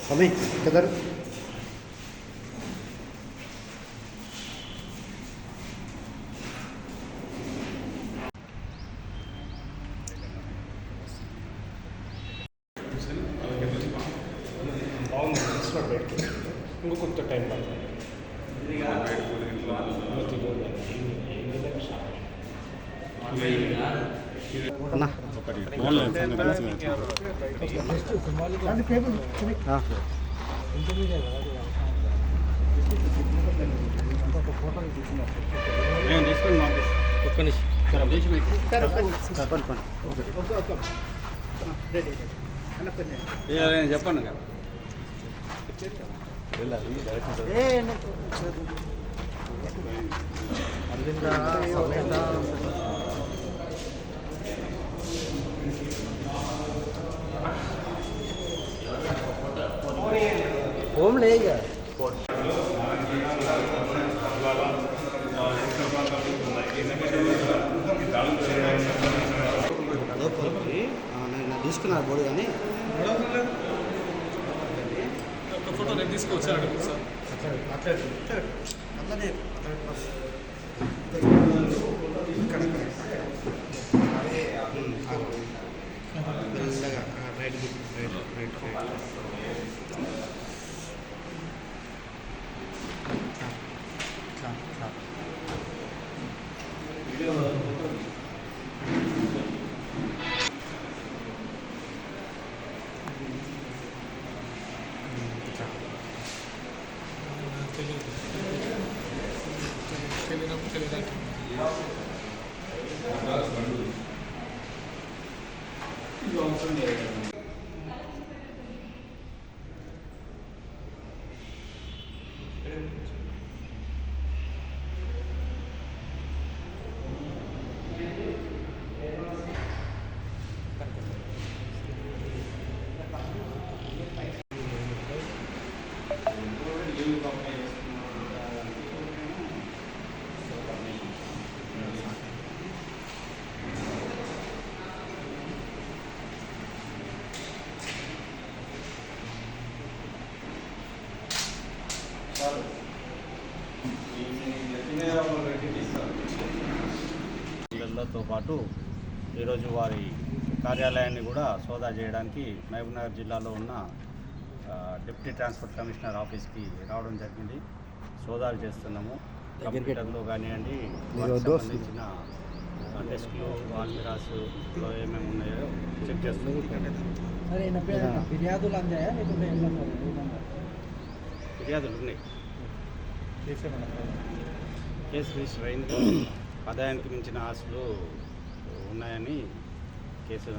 Kami, kadar. ఇంకో కొంత time పడుతుంది. చెప్పండి होम लेगा తీసుకున్నా బోర్డు కానీ ఒక ఫోటో నేను తీసుకొచ్చాను సార్. అట్లనే మెల్లగా రైట్ రైట్ తో పాటు ఈరోజు వారి కార్యాలయాన్ని కూడా సోదా చేయడానికి మహబూబ్నగర్ జిల్లాలో ఉన్న డిప్యూటీ ట్రాన్స్పోర్ట్ కమిషనర్ ఆఫీస్కి రావడం జరిగింది. సోదాలు చేస్తున్నాము. కంప్యూటర్లో కానివ్వండి, సంబంధించిన డెస్క్లు ఆల్మిరాస్లో ఏమేమి ఉన్నాయో చెక్ చేస్తున్నాము. ఫిర్యాదులు ఉన్నాయి. కేసు రిజిస్టర్ అయింది. ఆదాయానికి మించిన ఆస్తులు ఉన్నాయని కేసు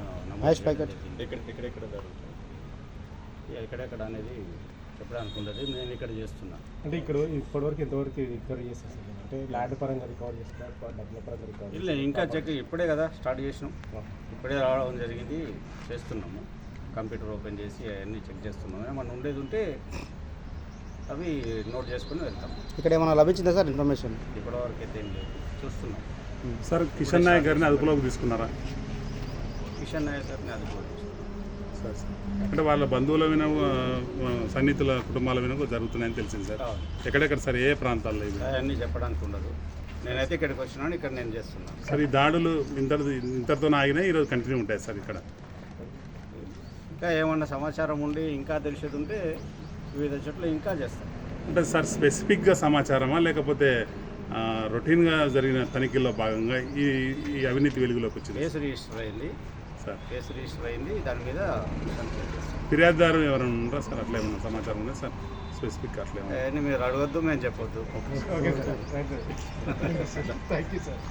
ఎక్కడెక్కడ అనేది చెప్పడానికి ఉండదు. నేను ఇక్కడ చేస్తున్నా. అంటే ఇక్కడ ఇప్పటివరకు ఎంతవరకు రికవర్ చేస్తాను అంటే ల్యాండ్ పరంగా రికవర్ చేస్తున్నారు, డబ్బుల పరంగా రికవర్ இல்லை ఇంకా చెక్ ఇప్పుడే కదా స్టార్ట్ చేసినాం. ఇప్పుడే రావడం జరిగింది. చేస్తున్నాము. కంప్యూటర్ ఓపెన్ చేసి అవన్నీ చెక్ చేస్తున్నాము. ఏమన్నా ఉండేది ఉంటే అవి నోట్ చేసుకుని వెళ్తాం. ఇక్కడ ఏమైనా లభించిందా సార్ ఇన్ఫర్మేషన్? ఇప్పటివరకు అయితే ఏం లేదు. చూస్తున్నాం. సార్ కిషన్ నాయక్ గారిని అదుపులోకి తీసుకున్నారా? కిషన్ నాయక్ గారిని అదుపులోకి సార్ అంటే వాళ్ళ బంధువుల విన సన్నిహితుల కుటుంబాల విన జరుగుతున్నాయని తెలిసింది సార్. ఎక్కడెక్కడ సార్, ఏ ప్రాంతాల్లో? అవన్నీ చెప్పడానికి ఉండదు. నేనైతే ఇక్కడికి వచ్చినాను. ఇక్కడ నేను చేస్తున్నాను సార్. ఈ దాడులు ఇంతటితో ఆగినాయి, ఈరోజు కంటిన్యూ ఉంటాయి సార్ ఇక్కడ? ఇంకా ఏమన్నా సమాచారం ఉండి ఇంకా తెలిసేది ఉంటే వివిధ చోట్ల ఇంకా చేస్తాం. అంటే సార్ స్పెసిఫిక్గా సమాచారమా లేకపోతే రొటీన్గా జరిగిన తనిఖీల్లో భాగంగా ఈ అవినీతి వెలుగులోకి వచ్చింది? కేసు రిజిస్టర్ అయింది సార్. కేసు రిజిస్టర్ అయింది. దాని మీద ఫిర్యాదుదారు ఎవరైనా ఉన్నారా సార్? అట్లా ఏమన్నా సమాచారం ఉందా సార్ స్పెసిఫిక్? అట్లా మీరు అడగద్దు, మేము చెప్పొద్దు. Okay sir. Thank you sir.